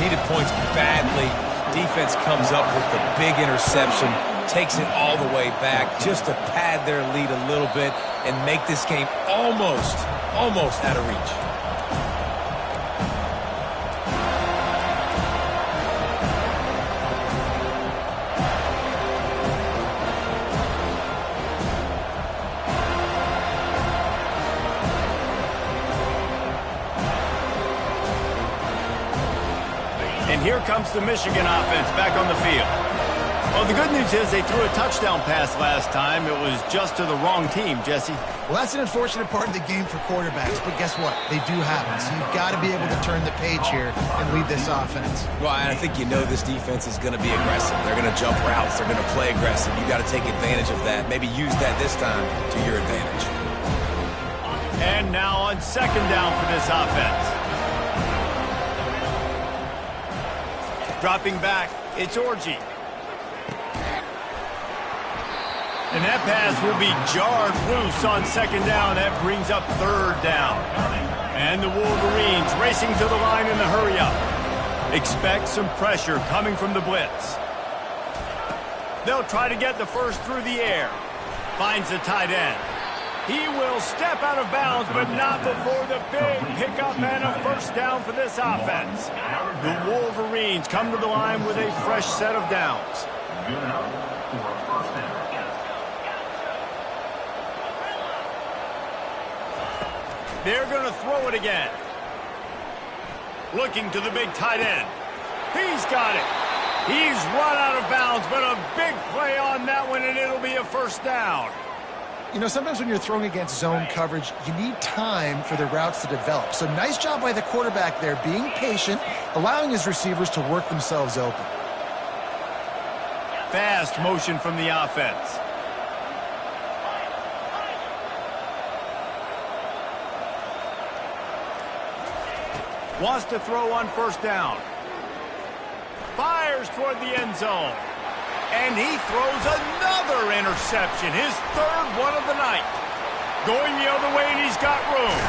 badly. Defense comes up with the big interception, takes it all the way back just to pad their lead a little bit and make this game almost out of reach. And here comes the Michigan offense back on the field. Well, the good news is they threw a touchdown pass last time. It was just to the wrong team, Jesse. Well, that's an unfortunate part of the game for quarterbacks, but guess what? They do happen, so you've got to be able to turn the page here and lead this offense. Well, I think you know this defense is going to be aggressive. They're going to jump routes. They're going to play aggressive. You got to take advantage of that. Maybe use that this time to your advantage. And now on second down for this offense. Dropping back, it's Orji. And that pass will be jarred loose on second down. That brings up third down. And the Wolverines racing to the line in the hurry-up. Expect some pressure coming from the blitz. They'll try to get the first through the air. Finds the tight end. He will step out of bounds, but not before the big pickup and a first down for this offense. The Wolverines come to the line with a fresh set of downs. Good enough for a first down. They're going to throw it again. Looking to the big tight end. He's got it. He's run out of bounds, but a big play on that one, and it'll be a first down. You know, sometimes when you're throwing against zone coverage, you need time for the routes to develop. So nice job by the quarterback there, being patient, allowing his receivers to work themselves open. Fast motion from the offense. Wants to throw on first down. Fires toward the end zone. And he throws another interception, his third one of the night. Going the other way, and he's got room.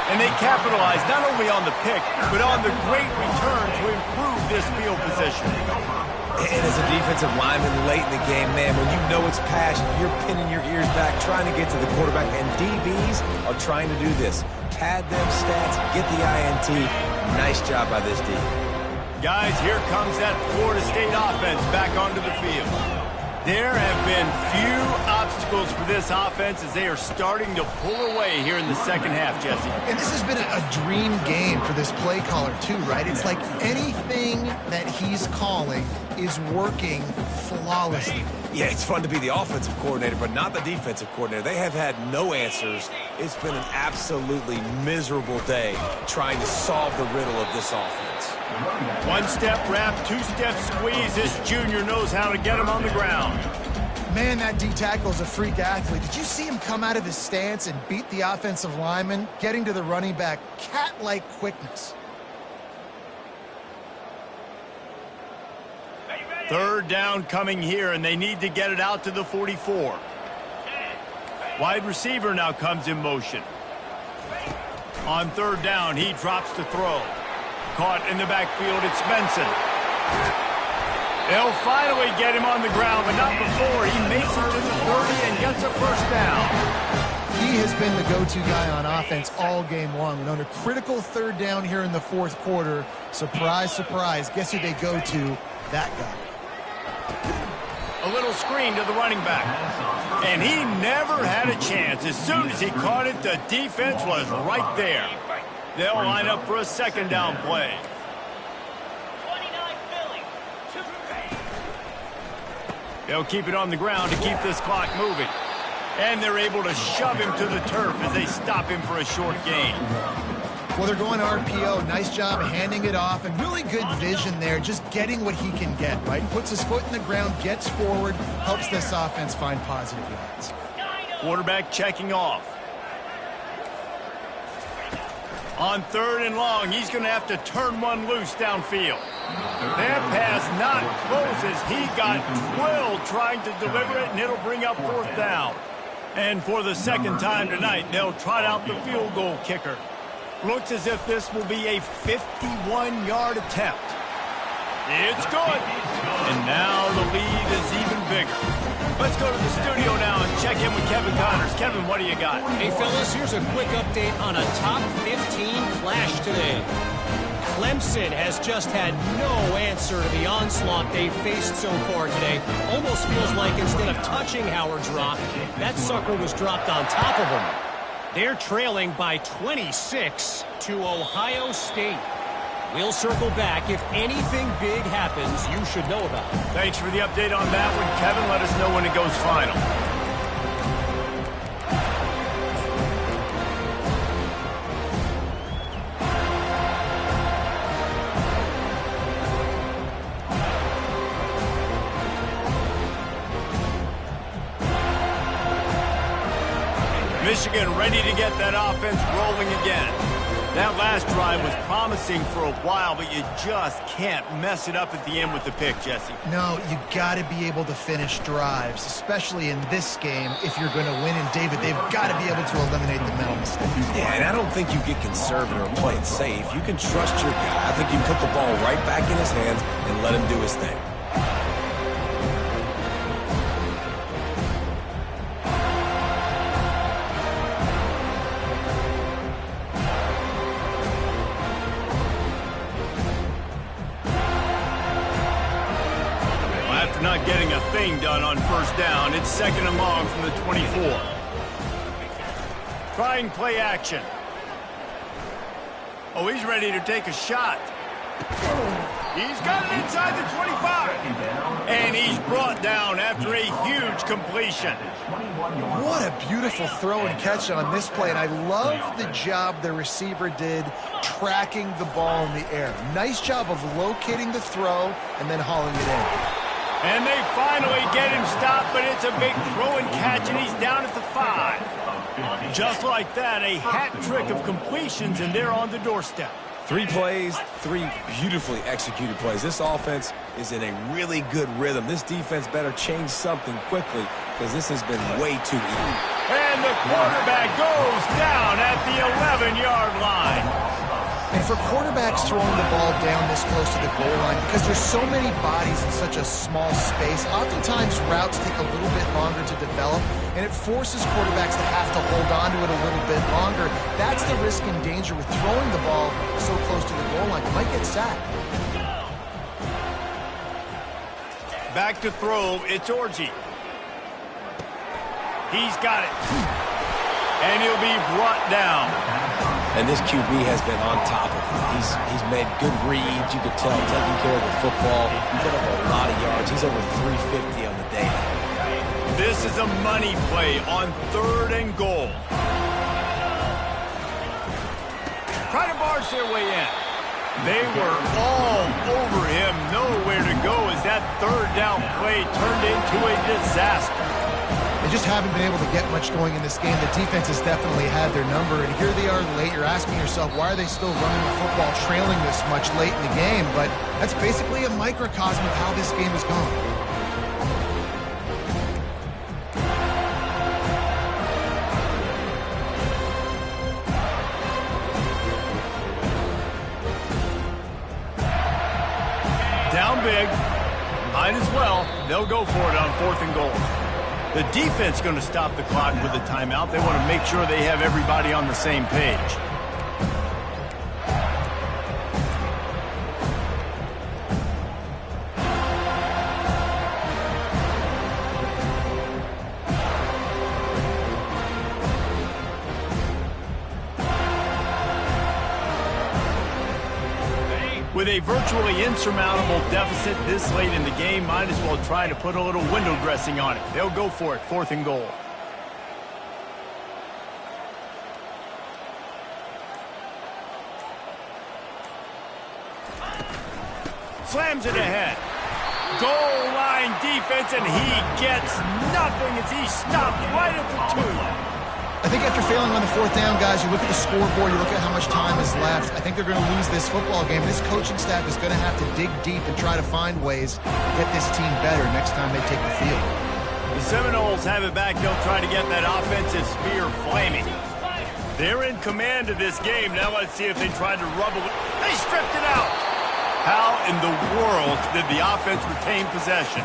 And they capitalize not only on the pick, but on the great return to improve this field position. And as a defensive lineman late in the game, man, when you know it's passion, you're pinning your ears back, trying to get to the quarterback, and DBs are trying to do this. Pad them stats, get the INT. Nice job by this D. Guys, here comes that Florida State offense back onto the field. There have been few obstacles for this offense as they are starting to pull away here in the second half, Jesse. And this has been a dream game for this play caller, too, right? It's like anything that he's calling is working flawlessly. Yeah, it's fun to be the offensive coordinator, but not the defensive coordinator. They have had no answers. It's been an absolutely miserable day trying to solve the riddle of this offense. One-step wrap, two-step squeeze. This junior knows how to get him on the ground. Man, that D-tackle is a freak athlete. Did you see him come out of his stance and beat the offensive lineman, getting to the running back? Cat-like quickness. Third down coming here, and they need to get it out to the 44. Wide receiver now comes in motion. On third down, he drops to throw. Caught in the backfield, it's Benson. They'll finally get him on the ground, but not before he makes it to the 30 and gets a first down. He He has been the go-to guy on offense all game long. And on a critical third down here in the fourth quarter, surprise, surprise, guess who they go to? That guy. A little screen to the running back. And he never had a chance. As soon as he caught it, the defense was right there. They'll line up for a second down play. They'll keep it on the ground to keep this clock moving. And they're able to shove him to the turf as they stop him for a short gain. Well, they're going RPO. Nice job handing it off, and really good vision there, just getting what he can get, right? Puts his foot in the ground, gets forward, helps this offense find positive yards. Quarterback checking off. On third and long, he's going to have to turn one loose downfield. That pass not close as he got drilled trying to deliver it, and it'll bring up fourth down. And for the second time tonight, they'll trot out the field goal kicker. Looks as if this will be a 51-yard attempt. It's good. And now the lead is even bigger. Let's go to the studio now and check in with Kevin Connors. Kevin, what do you got? Hey, fellas, here's a quick update on a top 15 clash today. Clemson has just had no answer to the onslaught they've faced so far today. Almost feels like instead of touching Howard's Rock, that sucker was dropped on top of him. They're trailing by 26 to Ohio State. We'll circle back. If anything big happens, you should know about it. Thanks for the update on that one, Kevin. Let us know when it goes final. Michigan ready to get that offense rolling again. That last drive was promising for a while, but you just can't mess it up at the end with the pick, Jesse. No, you got to be able to finish drives, especially in this game if you're going to win. And, David, they've got to be able to eliminate the mental mistakes. Yeah, and I don't think you get conservative or play it safe. You can trust your guy. I think you put the ball right back in his hands and let him do his thing. Not getting a thing done on first down. It's second and long from the 24. Trying play action. Oh, he's ready to take a shot. He's got it inside the 25. And he's brought down after a huge completion. What a beautiful throw and catch on this play. And I love the job the receiver did tracking the ball in the air. Nice job of locating the throw and then hauling it in. And they finally get him stopped, but it's a big throw and catch, and he's down at the 5. Just like that, a hat trick of completions, and they're on the doorstep. 3 plays, 3 beautifully executed plays. This offense is in a really good rhythm. This defense better change something quickly because this has been way too easy. And the quarterback goes down at the 11-yard line. And for quarterbacks throwing the ball down this close to the goal line, because there's so many bodies in such a small space, oftentimes routes take a little bit longer to develop, and it forces quarterbacks to have to hold on to it a little bit longer. That's the risk and danger with throwing the ball so close to the goal line. You might get sacked. Back to throw, it's Orji. He's got it. And he'll be brought down. And this QB has been on top of it. He's made good reads. You could tell, taking care of the football. He put up a lot of yards. He's over 350 on the day. This is a money play on third and goal. Try to barge their way in. They were all over him. Nowhere to go as that third down play turned into a disaster. They just haven't been able to get much going in this game. The defense has definitely had their number, and here they are late. You're asking yourself, why are they still running the football trailing this much late in the game? But that's basically a microcosm of how this game has gone. Down big. Might as well. They'll go for it on fourth and goal. The defense going to stop the clock with a timeout. They want to make sure they have everybody on the same page. With a virtually insurmountable deficit this late in the game, might as well try to put a little window dressing on it. They'll go for it, 4th and goal. Slams it ahead. Goal line defense, and he gets nothing as he stopped right at the 2. I think after failing on the 4th down, guys, you look at the scoreboard, you look at how much time is left. I think they're going to lose this football game. This coaching staff is going to have to dig deep and try to find ways to get this team better next time they take the field. The Seminoles have it back. They'll try to get that offensive spear flaming. They're in command of this game. Now let's see if they try to rubble it. They stripped it out. How in the world did the offense retain possession?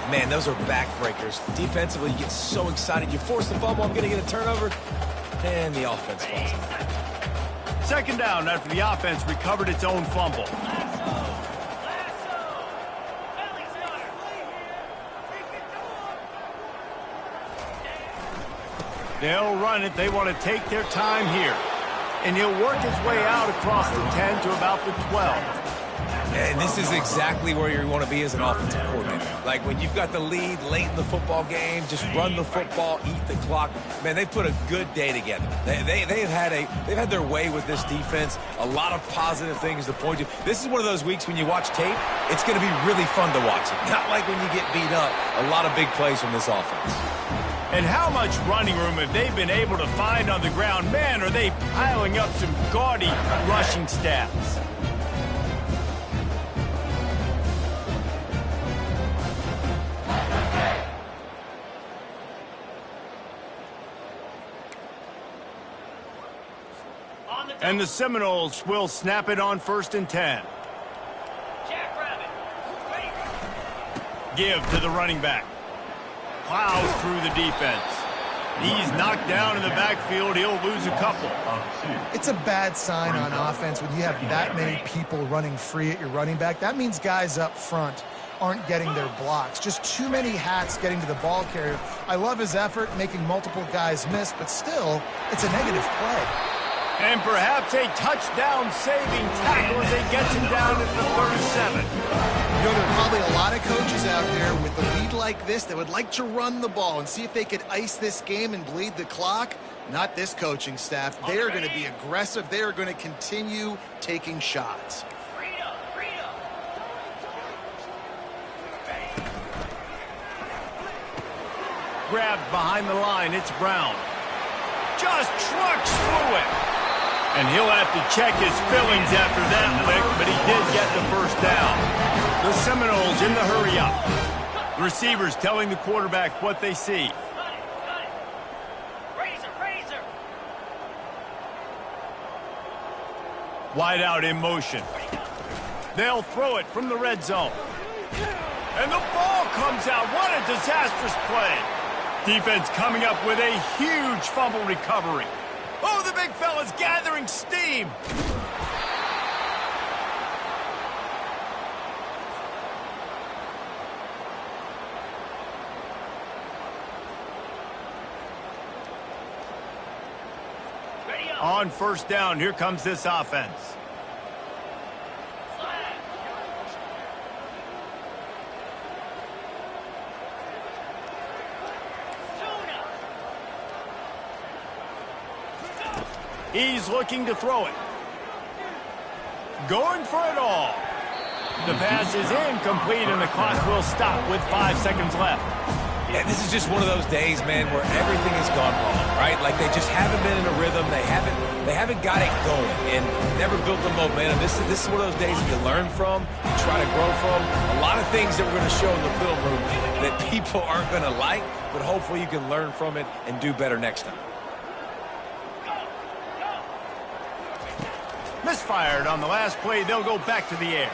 Man, those are backbreakers. Defensively, you get so excited. You force the fumble, I'm going to get a turnover, and the offense falls out. 2nd down after the offense recovered its own fumble. They'll run it. They want to take their time here. And he'll work his way out across the 10 to about the 12. And this is exactly where you want to be as an offensive coordinator. Like when you've got the lead late in the football game, just run the football, eat the clock. Man, they've put a good day together. They've had their way with this defense. A lot of positive things to point to. This is one of those weeks when you watch tape, it's going to be really fun to watch it. Not like when you get beat up. A lot of big plays from this offense. And how much running room have they been able to find on the ground? Man, are they piling up some gaudy rushing stats. And the Seminoles will snap it on 1st and 10. Give to the running back. Plows through the defense. He's knocked down in the backfield. He'll lose a couple. It's a bad sign on offense when you have that many people running free at your running back. That means guys up front aren't getting their blocks. Just too many hats getting to the ball carrier. I love his effort, making multiple guys miss, but still, it's a negative play. And perhaps a touchdown-saving tackle as they gets him down at the 37. You know, there are probably a lot of coaches out there with a lead like this that would like to run the ball and see if they could ice this game and bleed the clock. Not this coaching staff. They are going to be aggressive. They are going to continue taking shots. Grabbed behind the line. It's Brown. Just trucks through it. And he'll have to check his fillings after that lick, but he did get the 1st down. The Seminoles in the hurry up. The receivers telling the quarterback what they see. Wide out in motion. They'll throw it from the red zone. And the ball comes out. What a disastrous play. Defense coming up with a huge fumble recovery. Oh, the big fella's gathering steam. On 1st down, here comes this offense. He's looking to throw it. Going for it all. The pass is incomplete, and the clock will stop with 5 seconds left. Yeah, this is just one of those days, man, where everything has gone wrong, right? Like they just haven't been in a rhythm. They haven't got it going and never built the momentum. This is one of those days that you learn from, you try to grow from. A lot of things that we're going to show in the film room that people aren't going to like, but hopefully you can learn from it and do better next time. Misfired on the last play. They'll go back to the air.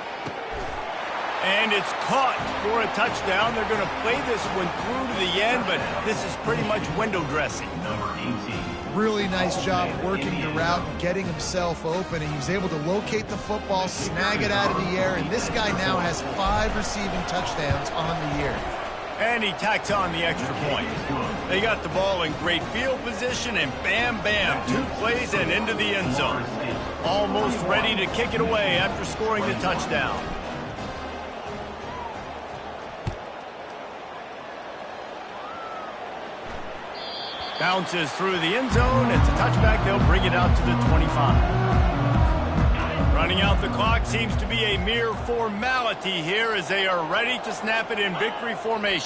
And it's caught for a touchdown. They're going to play this one through to the end, but this is pretty much window dressing. Number 18. Really nice job working the route and getting himself open. And he was able to locate the football, snag it out of the air, and this guy now has 5 receiving touchdowns on the year. And he tacks on the extra point. They got the ball in great field position, and bam, bam, 2 plays and into the end zone. Almost ready to kick it away after scoring the touchdown. Bounces through the end zone. It's a touchback. They'll bring it out to the 25. Running out the clock seems to be a mere formality here as they are ready to snap it in victory formation.